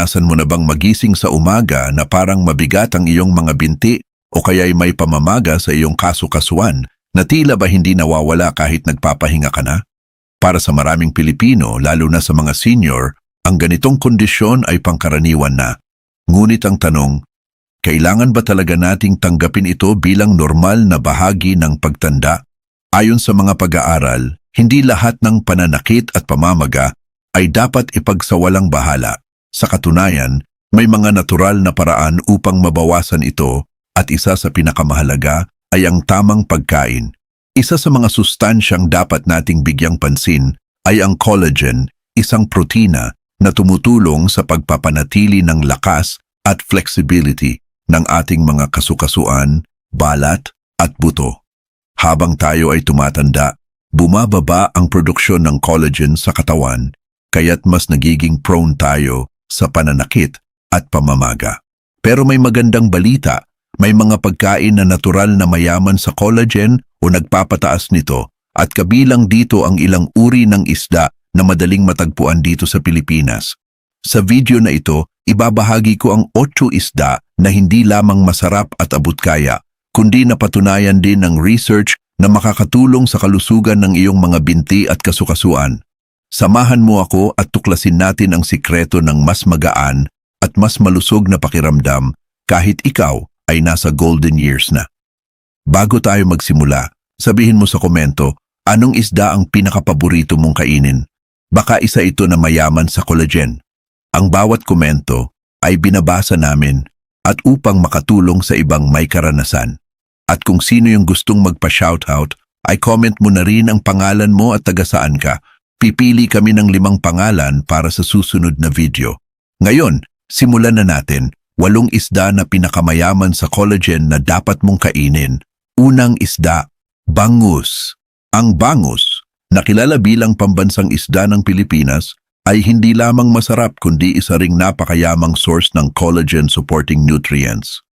Naranasan mo na bang magising sa umaga na parang mabigat ang iyong mga binti o kaya'y may pamamaga sa iyong kasu-kasuan na tila ba hindi nawawala kahit nagpapahinga ka na? Para sa maraming Pilipino, lalo na sa mga senior, ang ganitong kondisyon ay pangkaraniwan na. Ngunit ang tanong, kailangan ba talaga nating tanggapin ito bilang normal na bahagi ng pagtanda? Ayon sa mga pag-aaral, hindi lahat ng pananakit at pamamaga ay dapat ipagsawalang bahala. Sa katunayan, may mga natural na paraan upang mabawasan ito at isa sa pinakamahalaga ay ang tamang pagkain. Isa sa mga sustansyang dapat nating bigyang pansin ay ang collagen, isang protina na tumutulong sa pagpapanatili ng lakas at flexibility ng ating mga kasukasuan, balat at buto. Habang tayo ay tumatanda, bumababa ang produksyon ng collagen sa katawan, kaya't mas nagiging prone tayo sa pananakit at pamamaga. Pero may magandang balita, may mga pagkain na natural na mayaman sa collagen o nagpapataas nito at kabilang dito ang ilang uri ng isda na madaling matagpuan dito sa Pilipinas. Sa video na ito, ibabahagi ko ang 8 isda na hindi lamang masarap at abot-kaya, kundi napatunayan din ng research na makakatulong sa kalusugan ng iyong mga binti at kasukasuan. Samahan mo ako at tuklasin natin ang sikreto ng mas magaan at mas malusog na pakiramdam kahit ikaw ay nasa golden years na. Bago tayo magsimula, sabihin mo sa komento, anong isda ang pinakapaborito mong kainin? Baka isa ito na mayaman sa collagen. Ang bawat komento ay binabasa namin at upang makatulong sa ibang may karanasan. At kung sino yung gustong magpa-shoutout, ay comment mo na rin ang pangalan mo at taga saan ka. Pipili kami ng 5 pangalan para sa susunod na video. Ngayon, simulan na natin. 8 isda na pinakamayaman sa collagen na dapat mong kainin. Unang isda, bangus. Ang bangus, na kilala bilang pambansang isda ng Pilipinas, ay hindi lamang masarap kundi isa ring napakayamang source ng collagen-supporting nutrients.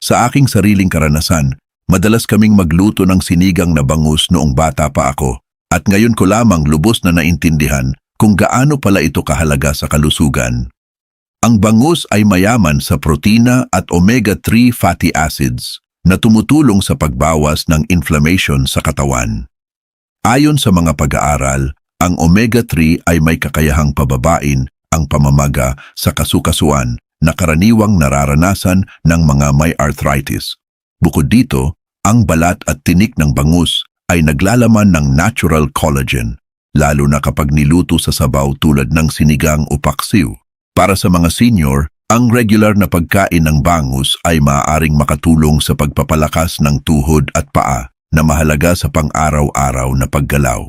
Sa aking sariling karanasan, madalas kaming magluto ng sinigang na bangus noong bata pa ako. At ngayon ko lamang lubos na naintindihan kung gaano pala ito kahalaga sa kalusugan. Ang bangus ay mayaman sa protina at omega-3 fatty acids na tumutulong sa pagbawas ng inflammation sa katawan. Ayon sa mga pag-aaral, ang omega-3 ay may kakayahang pababain ang pamamaga sa kasukasuan na karaniwang nararanasan ng mga may arthritis. Bukod dito, ang balat at tinik ng bangus ay naglalaman ng natural collagen, lalo na kapag niluto sa sabaw tulad ng sinigang o paksiw. Para sa mga senior, ang regular na pagkain ng bangus ay maaaring makatulong sa pagpapalakas ng tuhod at paa na mahalaga sa pang-araw-araw na paggalaw.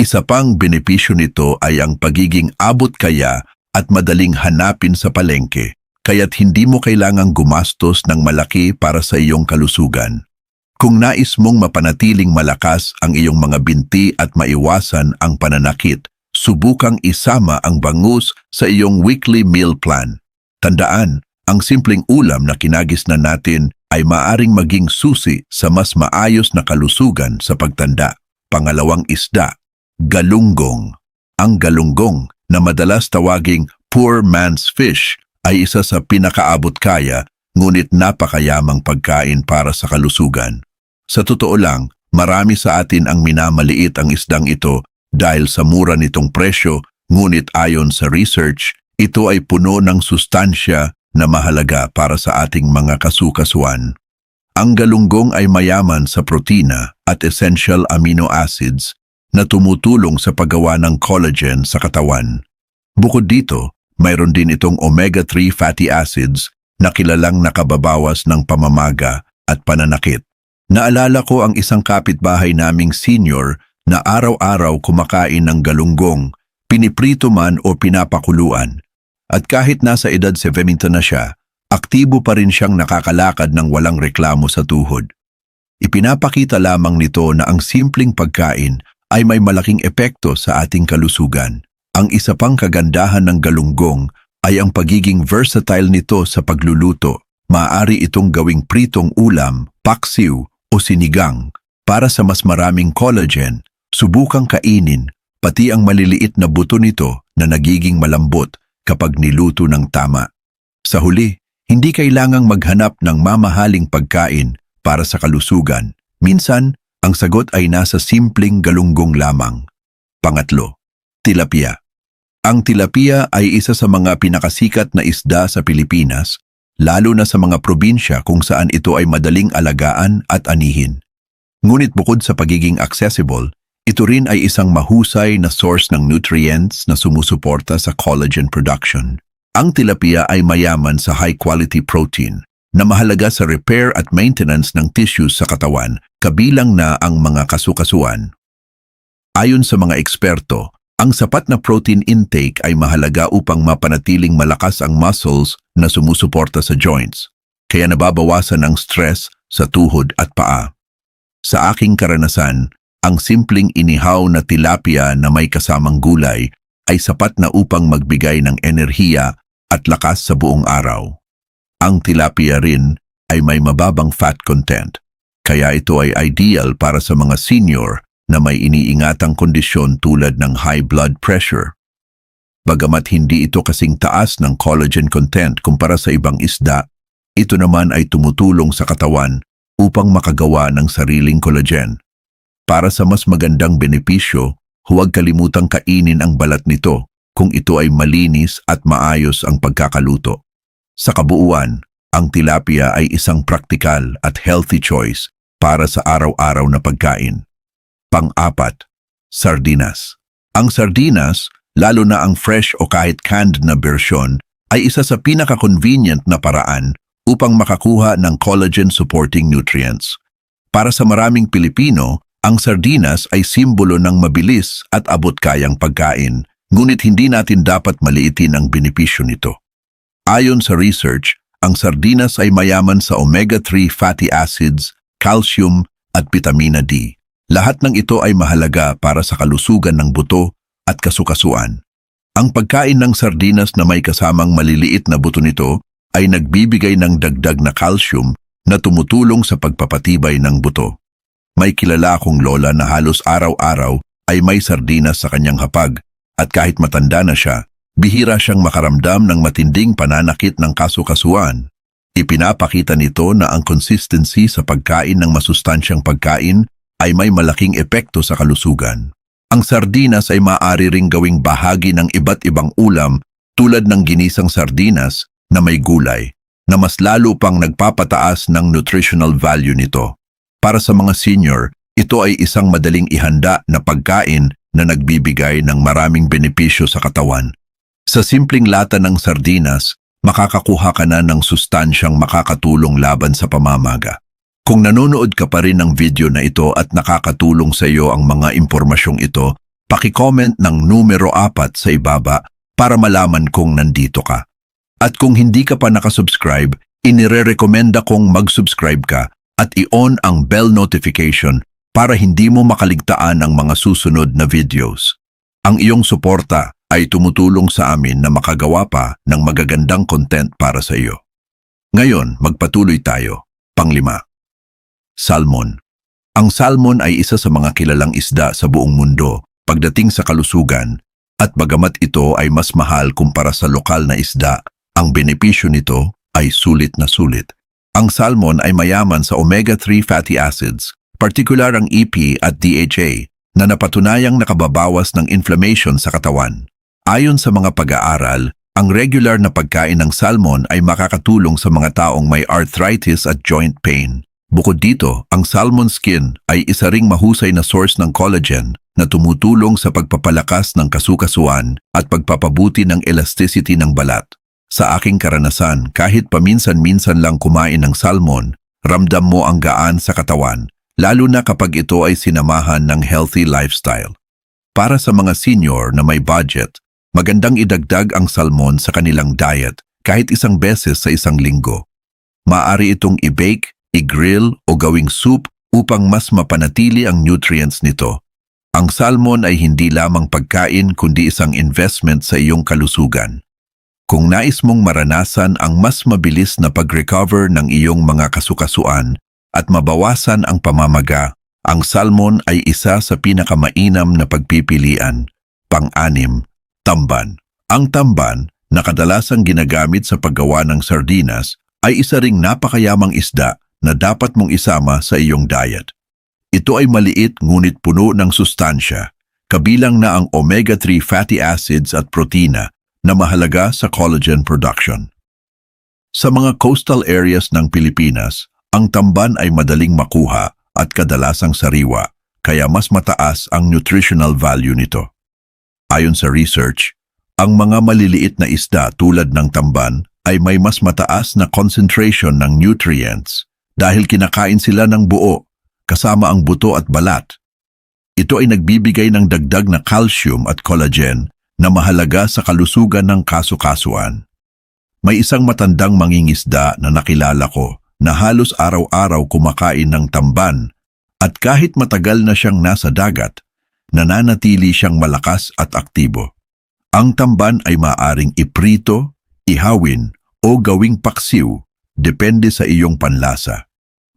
Isa pang benepisyo nito ay ang pagiging abot-kaya at madaling hanapin sa palengke, kaya't hindi mo kailangang gumastos ng malaki para sa iyong kalusugan. Kung nais mong mapanatiling malakas ang iyong mga binti at maiwasan ang pananakit, subukang isama ang bangus sa iyong weekly meal plan. Tandaan, ang simpleng ulam na kinagisnan natin ay maaring maging susi sa mas maayos na kalusugan sa pagtanda. Pangalawang isda, galunggong. Ang galunggong, na madalas tawaging poor man's fish, ay isa sa pinakaabot-kaya ngunit napakayamang pagkain para sa kalusugan. Sa totoo lang, marami sa atin ang minamaliit ang isdang ito dahil sa mura nitong presyo, ngunit ayon sa research, ito ay puno ng sustansya na mahalaga para sa ating mga kasukasuan. Ang galunggong ay mayaman sa protina at essential amino acids na tumutulong sa paggawa ng collagen sa katawan. Bukod dito, mayroon din itong omega-3 fatty acids na kilalang nakababawas ng pamamaga at pananakit. Naalala ko ang isang kapitbahay naming senior na araw-araw kumakain ng galunggong, piniprito man o pinapakuluan. At kahit nasa edad 70 na siya, aktibo pa rin siyang nakakalakad ng walang reklamo sa tuhod. Ipinapakita lamang nito na ang simpleng pagkain ay may malaking epekto sa ating kalusugan. Ang isa pang kagandahan ng galunggong ay ang pagiging versatile nito sa pagluluto. Maaari itong gawing pritong ulam, paksiw o sinigang. Para sa mas maraming collagen, subukang kainin pati ang maliliit na buto nito na nagiging malambot kapag niluto ng tama. Sa huli, hindi kailangang maghanap ng mamahaling pagkain para sa kalusugan. Minsan, ang sagot ay nasa simpleng galunggong lamang. Pangatlo, tilapia. Ang tilapia ay isa sa mga pinakasikat na isda sa Pilipinas, lalo na sa mga probinsya kung saan ito ay madaling alagaan at anihin. Ngunit bukod sa pagiging accessible, ito rin ay isang mahusay na source ng nutrients na sumusuporta sa collagen production. Ang tilapia ay mayaman sa high-quality protein na mahalaga sa repair at maintenance ng tissues sa katawan, kabilang na ang mga kasukasuan. Ayon sa mga eksperto, ang sapat na protein intake ay mahalaga upang mapanatiling malakas ang muscles na sumusuporta sa joints, kaya nababawasan ang stress sa tuhod at paa. Sa aking karanasan, ang simpleng inihaw na tilapia na may kasamang gulay ay sapat na upang magbigay ng enerhiya at lakas sa buong araw. Ang tilapia rin ay may mababang fat content, kaya ito ay ideal para sa mga senior na may iniingatang kondisyon tulad ng high blood pressure. Bagamat hindi ito kasing taas ng collagen content kumpara sa ibang isda, ito naman ay tumutulong sa katawan upang makagawa ng sariling collagen. Para sa mas magandang benepisyo, huwag kalimutang kainin ang balat nito kung ito ay malinis at maayos ang pagkakaluto. Sa kabuuan, ang tilapia ay isang praktikal at healthy choice para sa araw-araw na pagkain. Pang-apat, sardinas. Ang sardinas, lalo na ang fresh o kahit canned na bersyon, ay isa sa pinaka-convenient na paraan upang makakuha ng collagen-supporting nutrients. Para sa maraming Pilipino, ang sardinas ay simbolo ng mabilis at abot-kayang pagkain, ngunit hindi natin dapat maliitin ang benepisyo nito. Ayon sa research, ang sardinas ay mayaman sa omega-3 fatty acids, calcium at vitamina D. Lahat ng ito ay mahalaga para sa kalusugan ng buto at kasukasuan. Ang pagkain ng sardinas na may kasamang maliliit na buto nito ay nagbibigay ng dagdag na calcium na tumutulong sa pagpapatibay ng buto. May kilala akong lola na halos araw-araw ay may sardinas sa kanyang hapag at kahit matanda na siya, bihira siyang makaramdam ng matinding pananakit ng kasukasuan. Ipinapakita nito na ang consistency sa pagkain ng masustansyang pagkain ay may malaking epekto sa kalusugan. Ang sardinas ay maaari ring gawing bahagi ng iba't ibang ulam tulad ng ginisang sardinas na may gulay, na mas lalo pang nagpapataas ng nutritional value nito. Para sa mga senior, ito ay isang madaling ihanda na pagkain na nagbibigay ng maraming benepisyo sa katawan. Sa simpleng lata ng sardinas, makakakuha ka na ng sustansyang makakatulong laban sa pamamaga. Kung nanonood ka pa rin ng video na ito at nakakatulong sa iyo ang mga impormasyong ito, paki-comment ng numero 4 sa ibaba para malaman kung nandito ka. At kung hindi ka pa nakasubscribe, inire-rekomenda kong mag-subscribe ka at i-on ang bell notification para hindi mo makaligtaan ang mga susunod na videos. Ang iyong suporta ay tumutulong sa amin na makagawa pa ng magagandang content para sa iyo. Ngayon, magpatuloy tayo. Pang-5. Salmon. Ang salmon ay isa sa mga kilalang isda sa buong mundo pagdating sa kalusugan, at bagamat ito ay mas mahal kumpara sa lokal na isda, ang benepisyo nito ay sulit na sulit. Ang salmon ay mayaman sa omega-3 fatty acids, partikular ang EP at DHA, na napatunayang nakababawas ng inflammation sa katawan. Ayon sa mga pag-aaral, ang regular na pagkain ng salmon ay makakatulong sa mga taong may arthritis at joint pain. Bukod dito, ang salmon skin ay isa ring mahusay na source ng collagen na tumutulong sa pagpapalakas ng kasukasuan at pagpapabuti ng elasticity ng balat. Sa aking karanasan, kahit paminsan-minsan lang kumain ng salmon, ramdam mo ang gaan sa katawan, lalo na kapag ito ay sinamahan ng healthy lifestyle. Para sa mga senior na may budget, magandang idagdag ang salmon sa kanilang diet kahit isang beses sa isang linggo. Maaari itong i-bake, i-grill o gawing soup upang mas mapanatili ang nutrients nito. Ang salmon ay hindi lamang pagkain kundi isang investment sa iyong kalusugan. Kung nais mong maranasan ang mas mabilis na pag-recover ng iyong mga kasukasuan at mabawasan ang pamamaga, ang salmon ay isa sa pinakamainam na pagpipilian. Pang-6, tamban. Ang tamban, na kadalasang ginagamit sa paggawa ng sardinas, ay isa ring napakayamang isda na dapat mong isama sa iyong diet. Ito ay maliit ngunit puno ng sustansya, kabilang na ang omega-3 fatty acids at protina na mahalaga sa collagen production. Sa mga coastal areas ng Pilipinas, ang tamban ay madaling makuha at kadalasang sariwa, kaya mas mataas ang nutritional value nito. Ayon sa research, ang mga maliliit na isda tulad ng tamban ay may mas mataas na concentration ng nutrients dahil kinakain sila ng buo, kasama ang buto at balat. Ito ay nagbibigay ng dagdag na calcium at collagen na mahalaga sa kalusugan ng kasu-kasuan. May isang matandang mangingisda na nakilala ko na halos araw-araw kumakain ng tamban at kahit matagal na siyang nasa dagat, nananatili siyang malakas at aktibo. Ang tamban ay maaaring iprito, ihawin o gawing paksiw, depende sa iyong panlasa.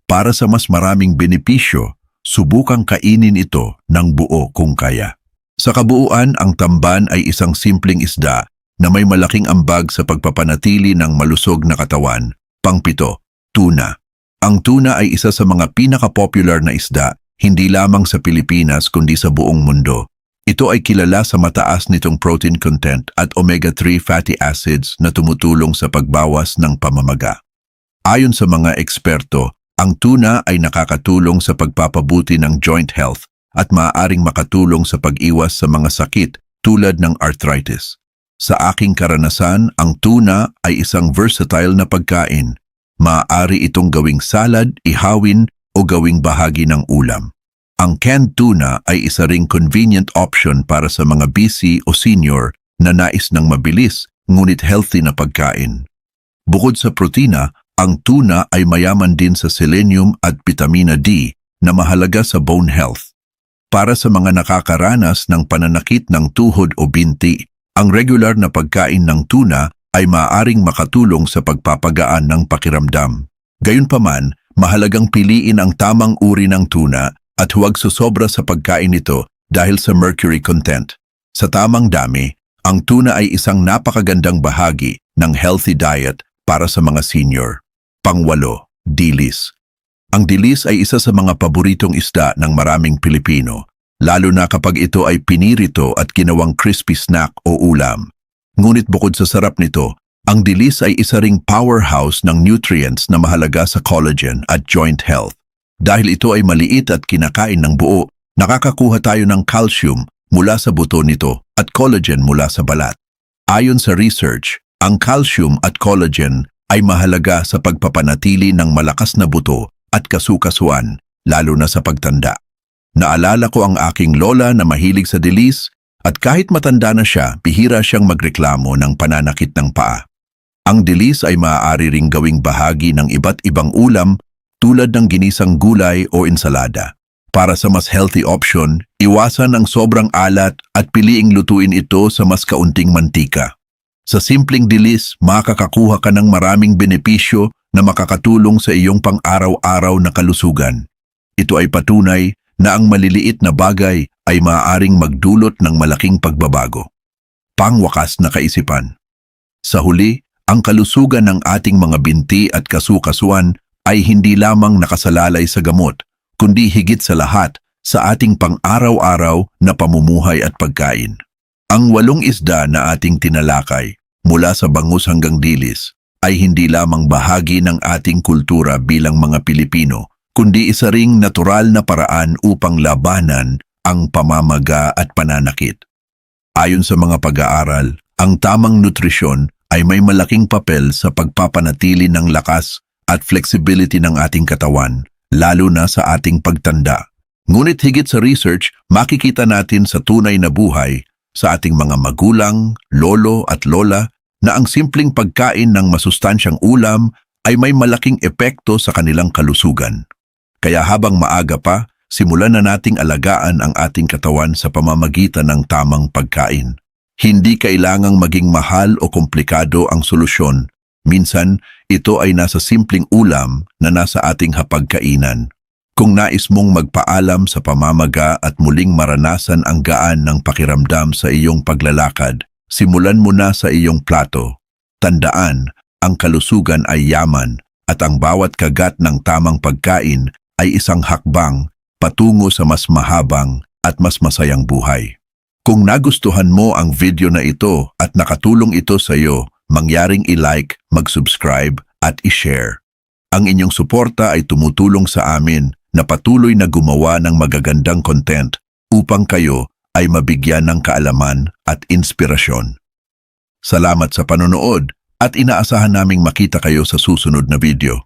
Para sa mas maraming benepisyo, subukang kainin ito ng buo kung kaya. Sa kabuuan, ang tamban ay isang simpleng isda na may malaking ambag sa pagpapanatili ng malusog na katawan. Pangpito, tuna. Ang tuna ay isa sa mga pinaka-popular na isda, hindi lamang sa Pilipinas kundi sa buong mundo. Ito ay kilala sa mataas nitong protein content at omega-3 fatty acids na tumutulong sa pagbawas ng pamamaga. Ayon sa mga eksperto, ang tuna ay nakakatulong sa pagpapabuti ng joint health at maaaring makatulong sa pag-iwas sa mga sakit tulad ng arthritis. Sa aking karanasan, ang tuna ay isang versatile na pagkain. Maaari itong gawing salad, ihawin o gawing bahagi ng ulam. Ang canned tuna ay isa ring convenient option para sa mga busy o senior na nais ng mabilis ngunit healthy na pagkain. Bukod sa protina, ang tuna ay mayaman din sa selenium at vitamina D na mahalaga sa bone health. Para sa mga nakakaranas ng pananakit ng tuhod o binti, ang regular na pagkain ng tuna ay maaaring makatulong sa pagpapagaan ng pakiramdam. Gayunpaman, mahalagang piliin ang tamang uri ng tuna at huwag susobra sa pagkain nito dahil sa mercury content. Sa tamang dami, ang tuna ay isang napakagandang bahagi ng healthy diet para sa mga senior. Pangwalo, dilis. Ang dilis ay isa sa mga paboritong isda ng maraming Pilipino, lalo na kapag ito ay pinirito at ginawang crispy snack o ulam. Ngunit bukod sa sarap nito, ang dilis ay isa ring powerhouse ng nutrients na mahalaga sa collagen at joint health. Dahil ito ay maliit at kinakain ng buo, nakakakuha tayo ng calcium mula sa buto nito at collagen mula sa balat. Ayon sa research, ang calcium at collagen ay mahalaga sa pagpapanatili ng malakas na buto at kasukasuan, lalo na sa pagtanda. Naalala ko ang aking lola na mahilig sa dilis at kahit matanda na siya, bihira siyang magreklamo ng pananakit ng paa. Ang dilis ay maaari ring gawing bahagi ng iba't ibang ulam tulad ng ginisang gulay o ensalada. Para sa mas healthy option, iwasan ang sobrang alat at piliing lutuin ito sa mas kaunting mantika. Sa simpleng dilis, makakakuha ka ng maraming benepisyo na makakatulong sa iyong pang-araw-araw na kalusugan. Ito ay patunay na ang maliliit na bagay ay maaaring magdulot ng malaking pagbabago. Pangwakas na kaisipan. Sa huli, ang kalusugan ng ating mga binti at kasukasuan ay hindi lamang nakasalalay sa gamot, kundi higit sa lahat sa ating pang-araw-araw na pamumuhay at pagkain. Ang 8 isda na ating tinalakay, mula sa bangus hanggang dilis, ay hindi lamang bahagi ng ating kultura bilang mga Pilipino, kundi isa ring natural na paraan upang labanan ang pamamaga at pananakit. Ayon sa mga pag-aaral, ang tamang nutrisyon ay may malaking papel sa pagpapanatili ng lakas at flexibility ng ating katawan, lalo na sa ating pagtanda. Ngunit higit sa research, makikita natin sa tunay na buhay, sa ating mga magulang, lolo at lola, na ang simpleng pagkain ng masustansyang ulam ay may malaking epekto sa kanilang kalusugan. Kaya habang maaga pa, simulan na nating alagaan ang ating katawan sa pamamagitan ng tamang pagkain. Hindi kailangang maging mahal o komplikado ang solusyon. Minsan, ito ay nasa simpleng ulam na nasa ating hapagkainan. Kung nais mong magpaalam sa pamamaga at muling maranasan ang gaan ng pakiramdam sa iyong paglalakad, Simulan mo na sa iyong plato. Tandaan, ang kalusugan ay yaman at ang bawat kagat ng tamang pagkain ay isang hakbang patungo sa mas mahabang at mas masayang buhay. Kung nagustuhan mo ang video na ito at nakatulong ito sa iyo, mangyaring i-like, mag-subscribe at i-share. Ang inyong suporta ay tumutulong sa amin na patuloy na gumawa ng magagandang content upang kayo ay mabigyan ng kaalaman at inspirasyon. Salamat sa panonood at inaasahan naming makita kayo sa susunod na video.